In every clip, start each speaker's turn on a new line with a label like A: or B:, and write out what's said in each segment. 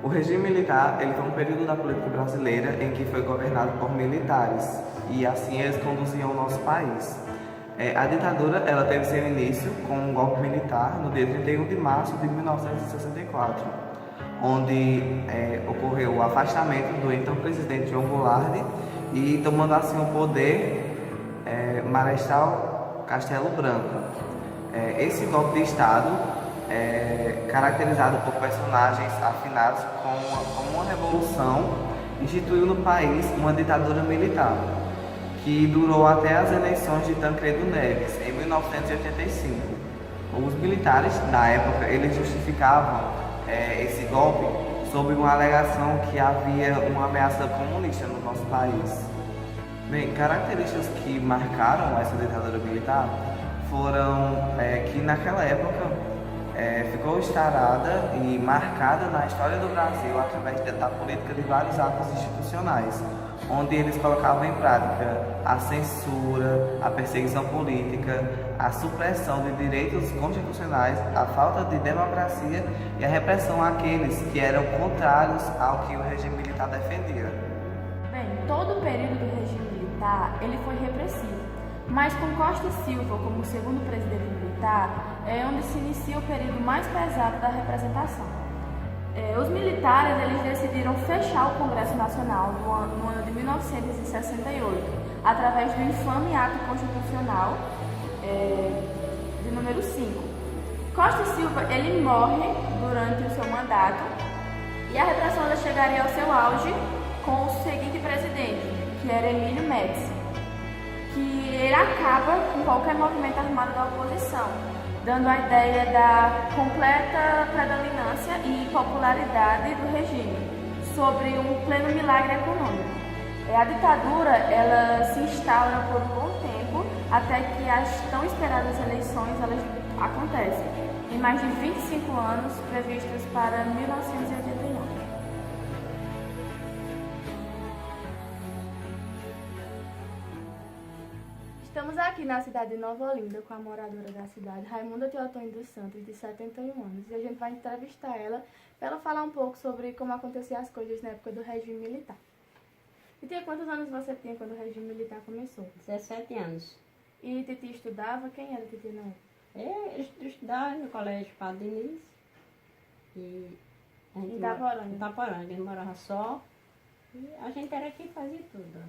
A: O regime militar ele foi um período da política brasileira em que foi governado por militares e assim eles conduziam o nosso país. A ditadura ela teve seu início com um golpe militar no dia 31 de março de 1964, onde ocorreu o afastamento do então presidente João Goulart e tomando assim o poder Marechal Castelo Branco. Esse golpe de Estado caracterizado por personagens afinados com uma revolução, instituiu no país uma ditadura militar, que durou até as eleições de Tancredo Neves, em 1985. Os militares, na época, eles justificavam esse golpe sob uma alegação que havia uma ameaça comunista no nosso país. Bem, características que marcaram essa ditadura militar foram que naquela época ficou instaurada e marcada na história do Brasil através da política de vários atos institucionais, onde eles colocavam em prática a censura, a perseguição política, a supressão de direitos constitucionais, a falta de democracia e a repressão àqueles que eram contrários ao que o regime militar defendia.
B: Bem, todo o período do regime militar ele foi repressivo, mas com Costa e Silva como segundo presidente militar é onde se inicia o período mais pesado da representação. Os militares eles decidiram fechar o Congresso Nacional no ano de 1968, através do infame ato constitucional de número 5. Costa e Silva ele morre durante o seu mandato e a repressão ela chegaria ao seu auge com o seguinte presidente, que era Emílio Médici, que ele acaba com qualquer movimento armado da oposição, dando a ideia da completa predominância e popularidade do regime sobre um pleno milagre econômico. A ditadura ela se instaura por um bom tempo até que as tão esperadas eleições elas acontecem, em mais de 25 anos previstas para 1989. Estamos aqui na cidade de Nova Olinda com a moradora da cidade, Raimunda Teotônio dos Santos, de 71 anos. E a gente vai entrevistar ela para ela falar um pouco sobre como aconteciam as coisas na época do regime militar. E tia, quantos anos você tinha quando o regime militar começou?
C: 17 anos.
B: E Titi estudava? Quem era Titi na época?
C: Eu estudava no colégio Padre Diniz. E a gente
B: Em Itaporanga?
C: Em Itaporanga, ele morava só. E a gente era quem fazia tudo.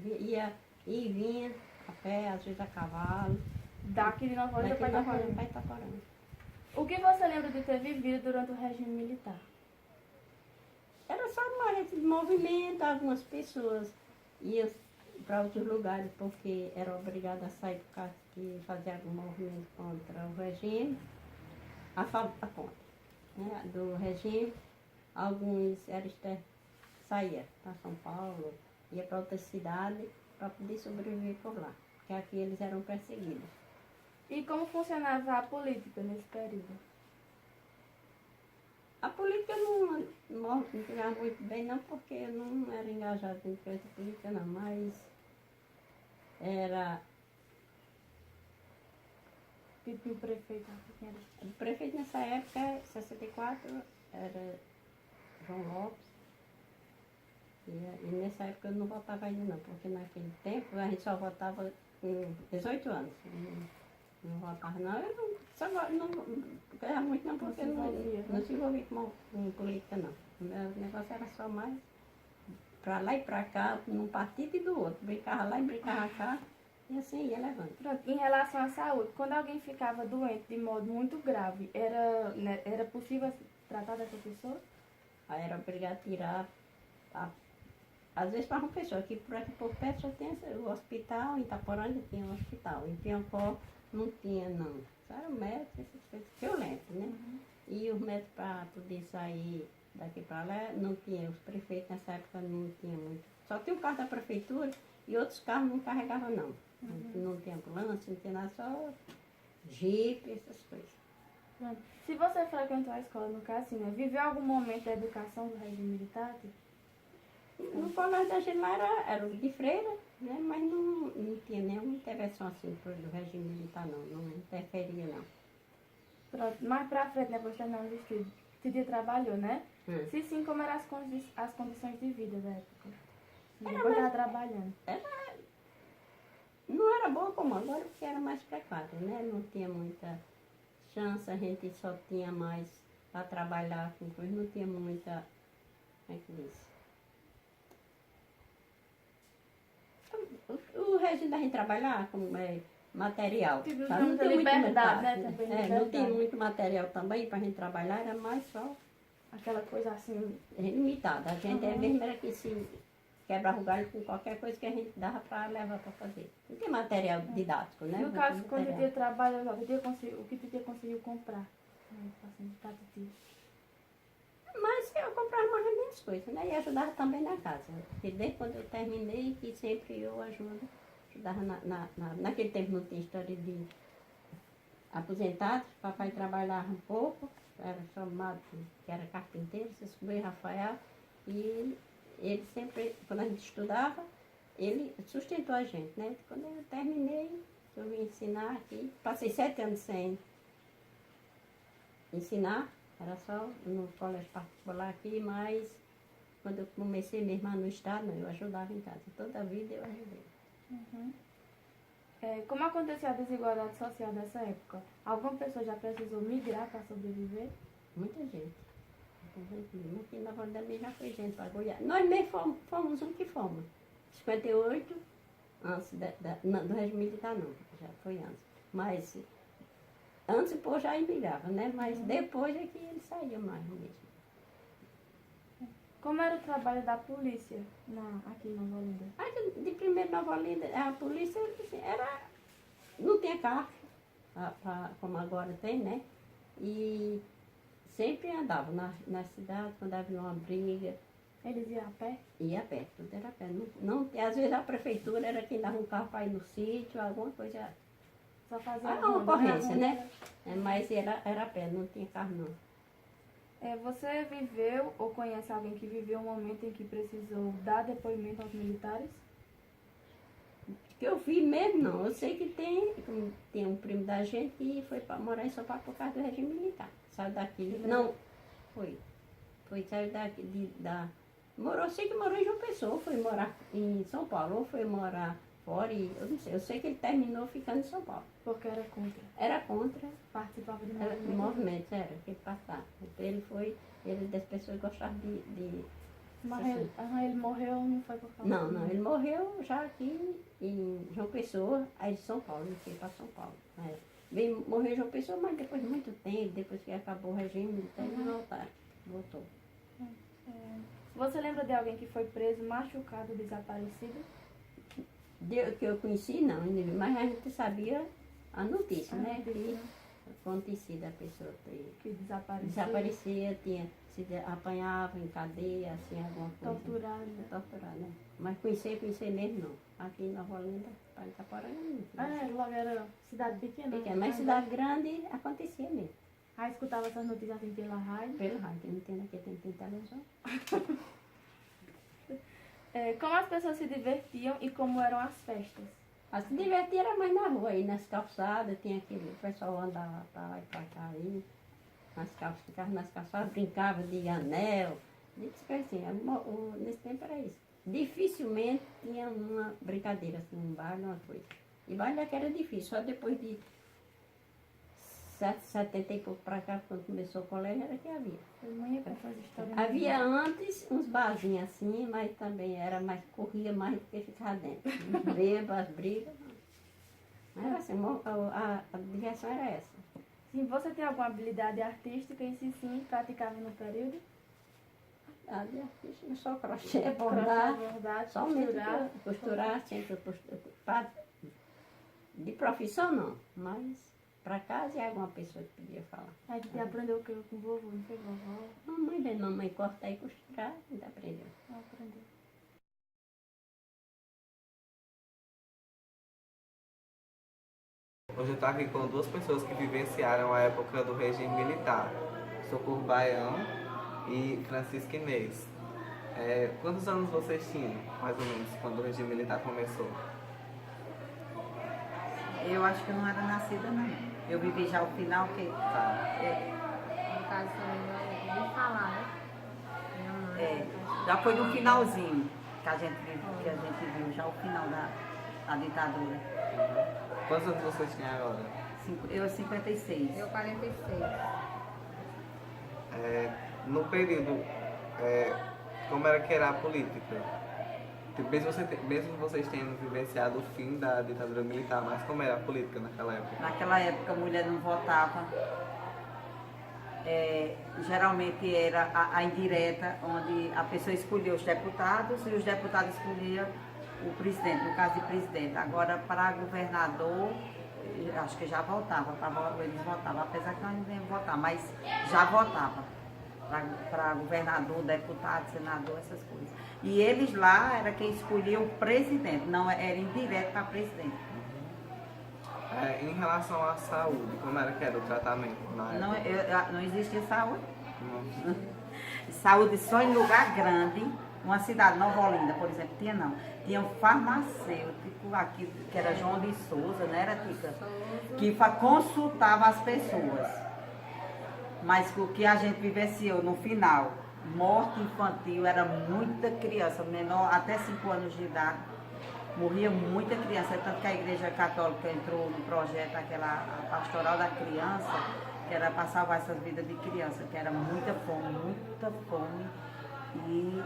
C: Ia e vinha a pé, às vezes a cavalo.
B: Daqui de Nova Olinda para Itaporanga.
C: Itaporanga.
B: O que você lembra de ter vivido durante o regime militar?
C: Era só uma gente de movimento, algumas pessoas iam para outros lugares porque eram obrigadas a sair por causa que fazia algum movimento contra o regime, a favor do regime. Alguns saíam para São Paulo, ia para outra cidade para poder sobreviver por lá, porque aqui eles eram perseguidos.
B: E como funcionava a política nesse período?
C: A política não pegava muito bem, não, porque eu não era engajada em coisa política, não, mas era...
B: Tipo o prefeito?
C: O prefeito nessa época, em 64, era João Lopes. E nessa época eu não votava ainda não, porque naquele tempo a gente só votava com 18 anos. Não votava não, eu não ganhava muito não, porque não se envolvia com política não. O meu negócio era só mais para lá e para cá, num partido e do outro. Brincava lá e brincava cá, e assim ia levando.
B: Pronto, em relação à saúde, quando alguém ficava doente de modo muito grave, era possível tratar dessa pessoa?
C: Aí era obrigado a tirar, às vezes para uma pessoa, aqui por perto só tem o hospital, em Itaporanga tinha um hospital, em Piancó não tinha não, só era o médico, essas coisas que eu lembro, né?
B: Uhum.
C: E os médicos para poder sair daqui para lá não tinha, os prefeitos nessa época não tinha muito. Só tinha o carro da prefeitura e outros carros não carregavam não.
B: Uhum.
C: Não tinha ambulância, não tinha nada, só jipe, essas coisas.
B: Pronto. Se você frequentou a escola, no caso, assim, né, viveu algum momento da educação do regime militar?
C: No colégio da gente lá era de freira, né? Mas não tinha nenhuma intervenção assim do regime militar não interferia não.
B: Pronto, mais pra frente, depois de terminar os estudos, Titia trabalhou, né? Se
C: Hum.
B: sim, como eram as condições de vida da época?
C: Era
B: Depois
C: mais-
B: estava trabalhando.
C: Não era boa como agora, porque era mais precário, né? Não tinha muita chance, a gente só tinha mais para trabalhar com coisa, não tinha muita, como é que diz? O regime da gente trabalhar com material.
B: Tive
C: sabe? Não
B: muita
C: tinha muito
B: liberdade, né?
C: mercado,
B: Também
C: não
B: liberdade.
C: tinha muito material também para a gente trabalhar, era mais só
B: Aquela coisa assim.
C: limitada. A gente é mesmo era que se quebrava o galho com qualquer coisa que a gente dava para levar para fazer. Não tem material didático, né?
B: No
C: Não
B: caso,
C: tem
B: quando a
C: material.
B: titia trabalha, o que a titia conseguiu comprar? Assim, pra titia.
C: Mas eu comprava mais ou menos coisas, né? E ajudava também na casa. E desde quando eu terminei, que sempre eu ajudava naquele tempo não tinha história de aposentados, papai trabalhava um pouco, era chamado, que era carpinteiro, se descobriu Rafael, e ele sempre, quando a gente estudava, ele sustentou a gente, né? Quando eu terminei, eu vim ensinar aqui, passei 7 anos sem ensinar, era só no colégio particular aqui, mas quando eu comecei mesmo no estado, eu ajudava em casa. Toda a vida eu ajudei.
B: Uhum. Como acontecia a desigualdade social dessa época? Alguma pessoa já precisou migrar para sobreviver?
C: Muita gente. Aqui na Vale da Meia já foi gente para Goiás. Nós mesmo fomos um que fomos. 58, antes não, do regime militar não, já foi antes. Mas antes o povo já imigrava, né? Mas depois é que eles saíam mais mesmo.
B: Como era o trabalho da polícia aqui em Nova Olinda?
C: Aí, de primeiro Nova Olinda, a polícia assim, não tinha carro, como agora tem, né? E sempre andava na cidade, quando havia uma briga,
B: Eles iam a pé?
C: ia a pé, tudo era a pé. Às vezes a prefeitura era quem dava um carro para ir no sítio, alguma coisa.
B: Só fazia
C: Uma
B: ronda,
C: ocorrência,
B: a
C: né? Mas era a pé, não tinha carro não.
B: Você viveu ou conhece alguém que viveu um momento em que precisou dar depoimento aos militares?
C: Que eu vi mesmo não. Eu sei que tem um primo da gente que foi para morar em São Paulo por causa do regime militar. Saiu daqui. Não, saiu daqui morou, sei que morou em João Pessoa, foi morar em São Paulo, ou foi morar fora, e eu não sei. Eu sei que ele terminou ficando em São Paulo.
B: Porque era contra.
C: Era contra,
B: Participava de
C: era
B: movimento.
C: movimento, era, que ele passava. Então ele das pessoas gostavam de
B: Mas ele morreu, não foi por causa
C: Não, ele morreu já aqui em João Pessoa, aí de São Paulo, ele foi para São Paulo. Morreu em João Pessoa, mas depois de muito tempo, depois que acabou o regime, então eles voltou.
B: Você lembra de alguém que foi preso, machucado, desaparecido?
C: Que eu conheci, não, mas a gente sabia a notícia, né? Que acontecia da pessoa
B: Que desapareceu.
C: desaparecia, se apanhava em cadeia, assim, alguma coisa.
B: Torturado.
C: Né? Mas conhecer mesmo não. Aqui em Nova Olinda, para Itaporanga, não.
B: Logo era cidade pequena.
C: Pequena, mas cidade grande acontecia mesmo.
B: Aí escutava essas notícias assim pela rádio.
C: Pelo rádio, não tem naquele tempo tem televisão.
B: Como as pessoas se divertiam e como eram as festas?
C: A se divertir era mais na rua, aí nas calçadas, tinha aquele, o pessoal andava para lá e para cá aí, ficava nas calçadas, brincava de anel, assim, nesse tempo era isso. Dificilmente tinha uma brincadeira, assim, um baile, uma coisa. E baile é que era difícil, só depois de 70 e pouco para cá, quando começou o colégio, era que havia.
B: Manhã para fazer história.
C: Havia antes uns barzinhos assim, mas também corria mais do que ficar dentro. Os bebos, as brigas. Mas era assim, a diversão era essa.
B: Sim, você tem alguma habilidade artística e se sim, praticava no período?
C: A de artista, só crochê, bordar,
B: Bordar,
C: só costurar, sempre de profissão não, mas para casa é alguma pessoa que podia falar.
B: A gente aprendeu o que com o vovô, não foi vovó?
C: Mamãe cortar e costurar, a gente aprendeu.
B: Não aprendeu.
A: Hoje eu estou aqui com duas pessoas que vivenciaram a época do regime militar. Socorro Baião e Francisca Inês. Quantos anos vocês tinham, mais ou menos, quando o regime militar começou?
D: Eu acho que eu não era nascida, não. Eu vivi já o final, que
A: Tá.
D: casa também, eu ouvi falar, né? Minha mãe.
E: É, já foi no finalzinho que a gente viu, já o final da ditadura.
A: Quantos anos vocês têm agora?
E: Eu 56.
D: Eu 46.
A: No período, como era que era a política? Tipo, mesmo vocês tendo vivenciado o fim da ditadura militar, mas como era a política naquela época?
E: Naquela época a mulher não votava. Geralmente era a indireta, onde a pessoa escolhia os deputados e os deputados escolhiam o presidente, no caso de presidente. Agora, para governador, acho que já votava, eles votavam, apesar que nós não íamos votar, mas já votava. Para governador, deputado, senador, essas coisas. E eles lá era quem escolhia o presidente, não era indireto para presidente.
A: Em relação à saúde, como era que era o tratamento na época?
E: Não existia saúde.
A: Não.
E: Saúde só em lugar grande. Uma cidade, Nova Olinda, por exemplo, tinha não. Tinha um farmacêutico aqui, que era João de Souza, não era, Tica? Que consultava as pessoas. Mas o que a gente vivenciou no final, morte infantil, era muita criança, menor até 5 anos de idade. Morria muita criança, tanto que a Igreja Católica entrou no projeto, a pastoral da criança, que era para salvar essas vidas de criança, que era muita fome e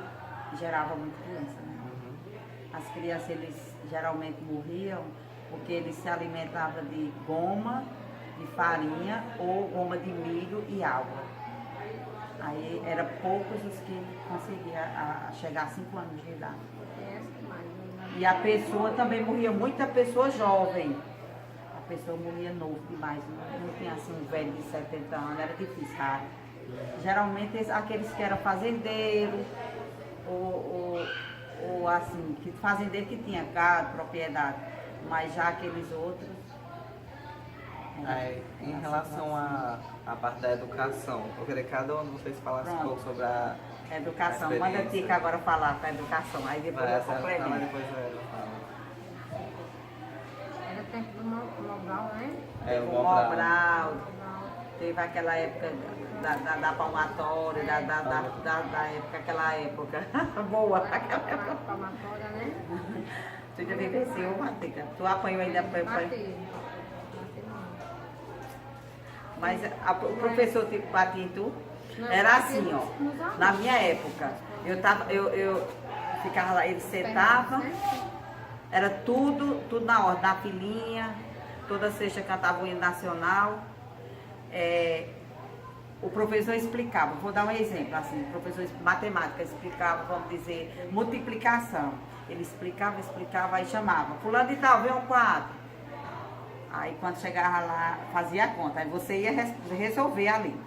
E: gerava muita criança, né? As crianças, eles geralmente morriam porque eles se alimentavam de goma, de farinha ou goma de milho e água. Aí eram poucos os que conseguiam chegar a 5 anos de idade. E a pessoa também morria, muita pessoa jovem. A pessoa morria novo demais, não tinha assim um velho de 70 anos, era difícil, raro. Geralmente aqueles que eram fazendeiros, ou assim, que fazendeiro que tinha gado, propriedade, mas já aqueles outros.
A: Em relação à parte da educação, eu queria que cada um de vocês falasse um pouco sobre a
E: educação.
A: a
E: Manda a Tica agora falar para a educação, aí depois eu complemento.
A: depois ela fala.
D: Era tempo do Mobral, né?
E: O Mobral, teve aquela época da palmatória, da época, aquela época boa, aquela época.
D: Palmatória, né?
E: Tu já vivenciou, Matica? Tu apanhou ainda para.
D: Batei.
E: Mas o professor tipo batia em tu? Era assim, ó. Na minha época, eu ficava lá, ele sentava, era tudo na ordem, na filinha, toda sexta cantava o hino nacional. O professor explicava, vou dar um exemplo, assim, o professor de matemática explicava, vamos dizer, multiplicação. Ele explicava, aí chamava, fulano de tal, vem um quadro. Aí quando chegava lá, fazia a conta, aí você ia resolver ali.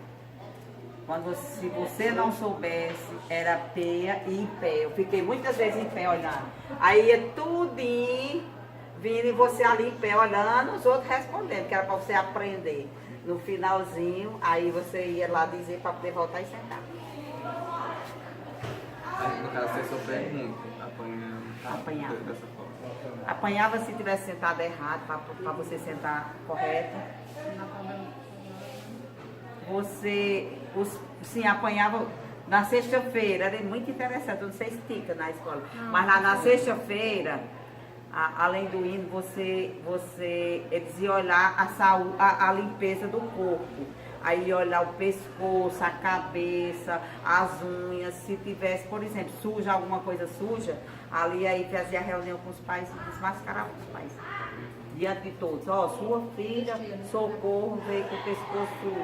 E: Se você não soubesse, era peia e em pé. Eu fiquei muitas vezes em pé olhando. Aí ia tudinho, vindo e você ali em pé olhando, os outros respondendo, que era para você aprender. No finalzinho, aí você ia lá dizer para poder voltar e sentar.
A: No caso, você sofreu muito,
E: Apanhava.
A: dessa forma.
E: Apanhava se tivesse sentado errado, para você sentar correto. Sim, apanhava na sexta-feira, era muito interessante, eu não sei se tica na escola, mas lá na sexta-feira, além do hino, eles iam olhar a limpeza do corpo. Aí ia olhar o pescoço, a cabeça, as unhas, se tivesse, por exemplo, suja, alguma coisa suja, ali aí fazia reunião com os pais e desmascarava os pais. Diante de todos, sua filha, socorro, veio com o pescoço sujo,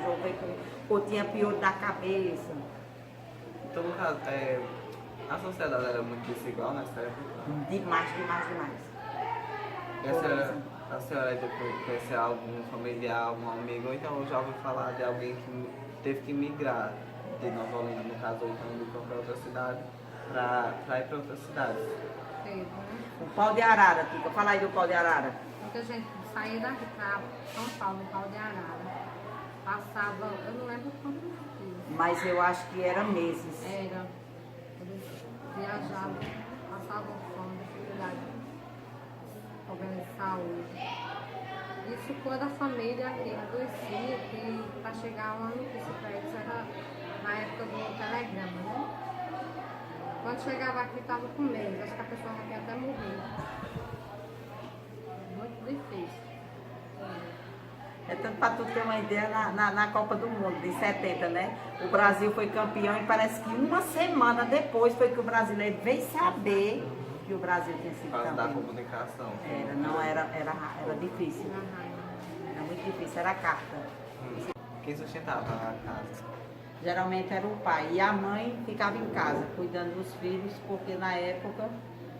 E: ou tinha piolho na cabeça.
A: Então, no caso, a sociedade era muito desigual nessa época?
E: Demais.
A: A senhora conhece algum familiar, algum amigo, ou então eu já ouvi falar de alguém que teve que migrar de Nova Olinda, no caso, ou então de qualquer outra cidade, para ir para outras cidades?
D: Teve, né?
E: O pau de arara, Tica, fala aí do pau de arara.
D: Muita gente saía daqui para São Paulo, no pau de arara. Passava, eu não lembro quanto tempo.
E: Mas eu acho que era meses.
D: Era. Eles viajavam, passavam fome, dificuldade. Problema de saúde. Isso quando a família aqui adoecia, que para chegar uma notícia para eles era época do telegrama, né? Quando chegava aqui, estava com medo. Acho que a pessoa aqui até morrer. Muito difícil.
E: É tanto para tu ter uma ideia, na Copa do Mundo de 70, né? O Brasil foi campeão e parece que uma semana depois foi que o brasileiro veio saber que o Brasil tinha sido
A: Por causa da
E: campeão.
A: comunicação.
E: Era difícil. Era muito difícil, era carta.
A: Quem sustentava a casa?
E: Geralmente era o pai. E a mãe ficava em casa, cuidando dos filhos, porque na época,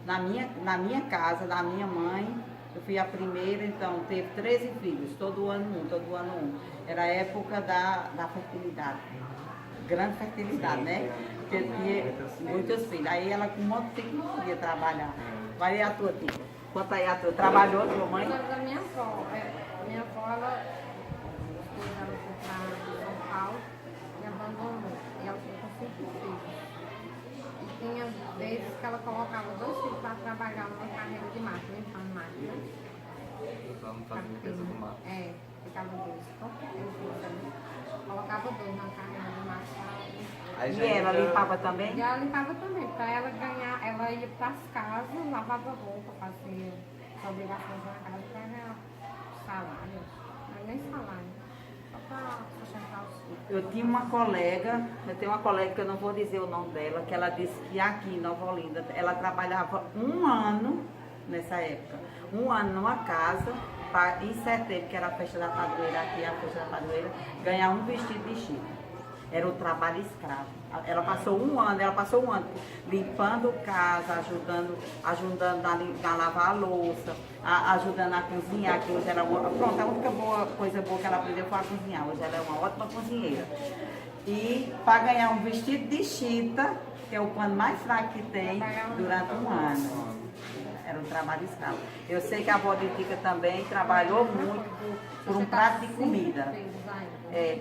E: na minha casa, da minha mãe, eu fui a primeira, então teve 13 filhos, todo ano um. Era a época da fertilidade. Grande fertilidade, né? Porque tinha muitos filhos. Aí ela com um monte de filhos não podia trabalhar. Vai aí a tua, tia. Conta aí a tua. Trabalhou, tua mãe?
D: Da minha avó. Minha avó, ela foi para São Paulo e abandonou. E ela ficou com 5 filhos. E tinha vezes que ela colocava 2 filhos para trabalhar numa carreira de máquina, limpando máquina.
A: Vamos fazer limpeza do mar.
D: É, ficava 2. Colocava 2 na carreira de máquina.
A: Aí
E: E
A: já
E: ela
A: entra-
E: limpava também?
D: E ela limpava também, para ela ganhar, ela ia para as casas, lavava roupa, fazia as obrigações na casa para ganhar salário. Mas nem salário, só para sustentar os filhos.
E: Eu tenho uma colega que eu não vou dizer o nome dela, que ela disse que aqui em Nova Olinda, ela trabalhava 1 ano nessa época, 1 ano numa casa, para em setembro, que era a festa da padroeira, aqui a festa da padroeira, ganhar um vestido de Chico. Era o trabalho escravo. Ela passou um ano limpando casa, ajudando a lavar a louça, ajudando a cozinhar, que hoje ela pronto, a única coisa boa que ela aprendeu foi a cozinhar. Hoje ela é uma ótima cozinheira. E para ganhar um vestido de chita, que é o pano mais fraco que tem, durante 1 ano. Era um trabalho escravo. Eu sei que a avó de Tica também trabalhou muito por um prato de comida.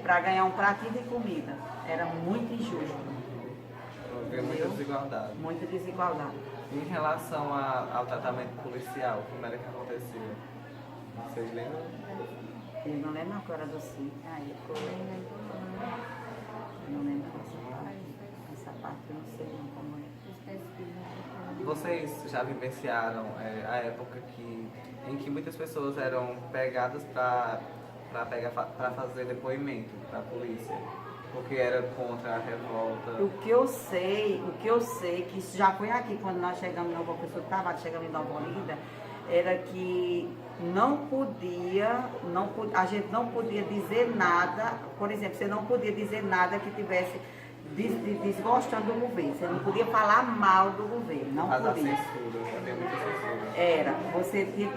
E: Para ganhar um pratinho de comida. Era muito injusto.
A: Havia muita desigualdade.
E: Muita desigualdade.
A: Em relação ao tratamento policial, como era que acontecia? Vocês lembram?
E: Eu não lembro qual era do sítio. Aí eu não lembro essa parte eu não sei não como é.
A: Vocês já vivenciaram a época em que muitas pessoas eram pegadas para fazer depoimento para a polícia, porque era contra a revolta?
E: O que eu sei, que isso já foi aqui quando nós chegamos em Nova Pessoa do Trabalho, chegamos em Nova Olinda, era que a gente não podia dizer nada, por exemplo, você não podia dizer nada que tivesse desgostando do governo, você não podia falar mal do governo, não
A: Mas a
E: podia.
A: censura, havia muita censura.
E: Era, você tinha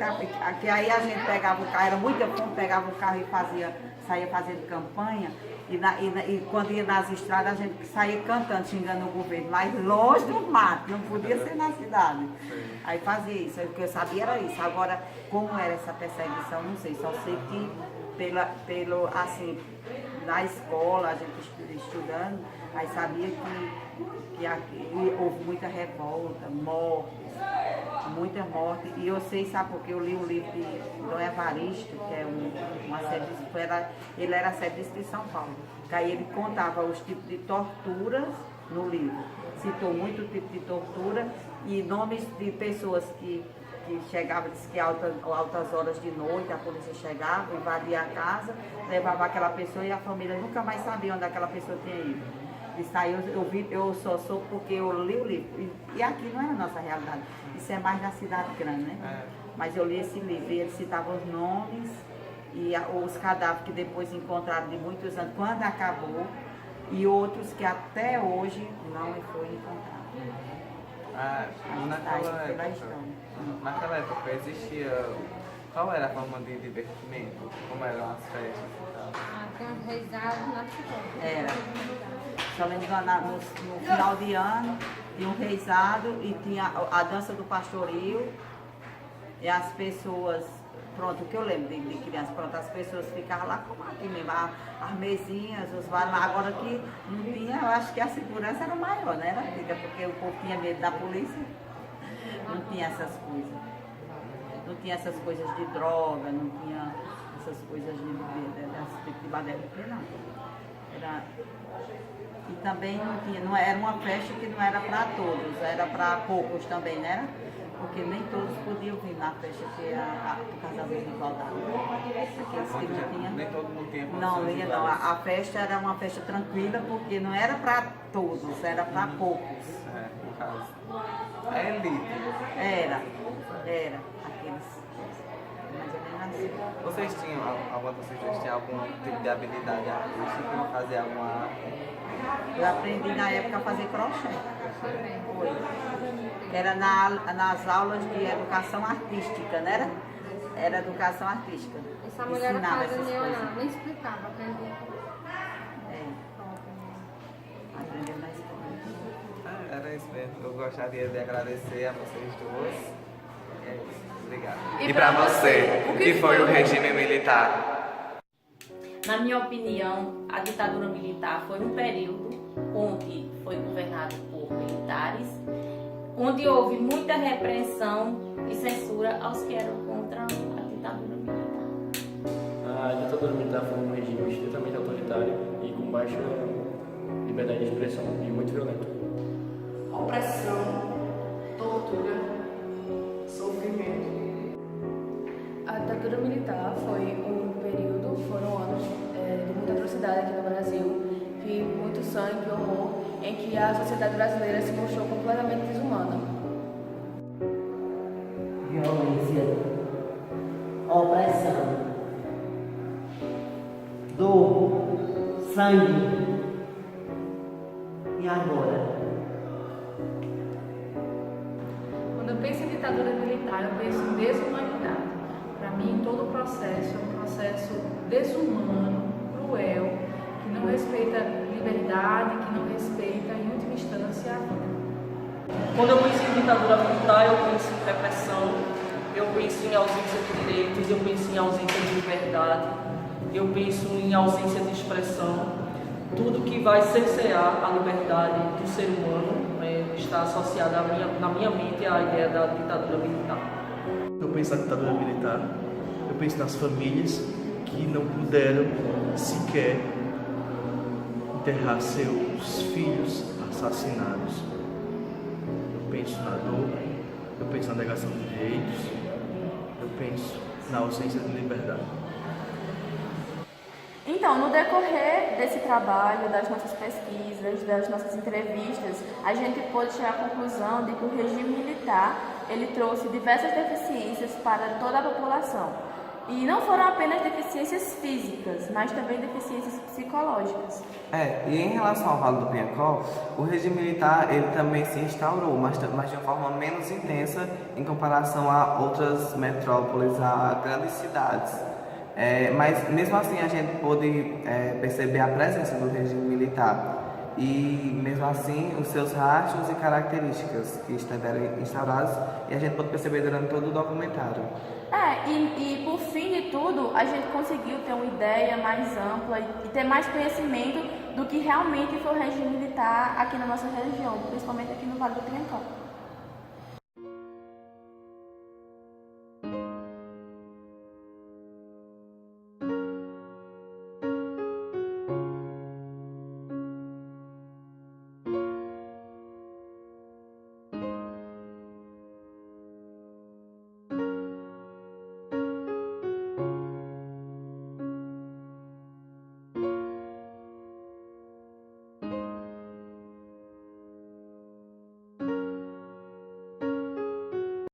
E: que aí a gente pegava o carro, era muita fome, pegava o carro e saía fazendo campanha, e quando ia nas estradas a gente saía cantando, xingando o governo, mas longe do mato, não podia ser na cidade. Aí fazia isso, o que eu sabia era isso. Agora, como era essa perseguição, não sei, só sei que assim, na escola, a gente estudando, aí sabia que aqui houve muita revolta, muita morte. E eu sei, sabe, porque eu li um livro de Dom Evaristo, que é ele era serviço de São Paulo. Que aí ele contava os tipos de torturas no livro. Citou muito tipo de tortura e nomes de pessoas que chegavam, disse que altas horas de noite a polícia chegava, invadia a casa, levava aquela pessoa e a família nunca mais sabia onde aquela pessoa tinha ido. Isso aí eu só soube porque eu li o livro. E aqui não é a nossa realidade. Isso é mais na cidade grande, né? Mas eu li esse livro e ele citava os nomes e os cadáveres que depois encontraram de muitos anos, quando acabou, e outros que até hoje não foi encontrado.
A: Naquela época existia. Qual era a forma de divertimento? Como eram as festas e tal?
D: Tem uns reisados na cidade.
E: Era. Só lembro no final de ano, tinha um reisado e tinha a dança do pastoril. E as pessoas, pronto, o que eu lembro de criança, pronto, as pessoas ficavam lá como aqui mesmo, as mesinhas, os bares, agora que não tinha, eu acho que a segurança era maior, né? Era antiga, porque o povo tinha medo da polícia, não tinha essas coisas. Não tinha essas coisas de droga, não tinha essas coisas de bebida, desse tipo de baderna, não. E também não era uma festa que não era para todos, era para poucos também, né? Porque nem todos podiam vir na festa por causa da desigualdade. Aqueles que não tinham.
A: Nem todo mundo tinha
E: Não, ia não. A festa era uma festa tranquila, porque não era para todos, era para poucos.
A: É, no caso. A elite.
E: Era. Aqueles. Mais ou menos assim.
A: Vocês tinham, alguma de vocês tinha algum tipo de habilidade artística, fazer alguma arte?
E: Eu aprendi na época a fazer crochê. Foi. Era nas aulas de educação artística, né? Era educação artística.
D: Essa mulher não
E: Ensinava
D: fazia
E: essas
D: nem
E: coisas.
D: olhar, nem explicava. Aprendi.
E: Aprendeu na escola.
A: Era isso mesmo. Eu gostaria de agradecer a vocês duas. É isso. Obrigado.
B: E pra você,
A: o que foi o regime militar?
F: Na minha opinião, a ditadura militar foi um período onde foi governado por militares, onde houve muita repressão e censura aos que eram contra a ditadura militar.
G: A ditadura militar foi um regime extremamente autoritário e com baixa liberdade de expressão e muito violento.
H: Opressão, tortura, sofrimento.
B: A ditadura militar foi um período, foram anos de muita atrocidade aqui no Brasil, de muito sangue e horror, em que a sociedade brasileira se mostrou completamente desumana.
I: Violência, opressão, dor, sangue. E agora?
J: Quando eu penso em ditadura militar, eu penso em desumanidade. Para mim, todo o processo é um processo desumano, cruel, que não respeita liberdade, que não respeita, em última instância, a vida.
H: Quando eu penso em ditadura militar, eu penso em repressão, eu penso em ausência de direitos, eu penso em ausência de liberdade, eu penso em ausência de expressão. Tudo que vai cercear a liberdade do ser humano está associado na minha mente à ideia da ditadura militar.
K: Eu penso na ditadura militar, eu penso nas famílias que não puderam sequer enterrar seus filhos assassinados. Eu penso na dor, eu penso na negação de direitos, eu penso na ausência de liberdade.
B: Então, no decorrer desse trabalho, das nossas pesquisas, das nossas entrevistas, a gente pôde chegar à conclusão de que o regime militar ele trouxe diversas deficiências para toda a população. E não foram apenas deficiências físicas, mas também deficiências psicológicas.
A: E em relação ao Vale do Pinhacó, o regime militar ele também se instaurou, mas de uma forma menos intensa em comparação a outras metrópoles, a grandes cidades. Mas mesmo assim a gente pôde perceber a presença do regime militar e mesmo assim os seus rastros e características que estiveram instaurados e a gente pôde perceber durante todo o documentário.
B: E por fim de tudo, a gente conseguiu ter uma ideia mais ampla e ter mais conhecimento do que realmente foi o regime militar aqui na nossa região, principalmente aqui no Vale do Pinhacó.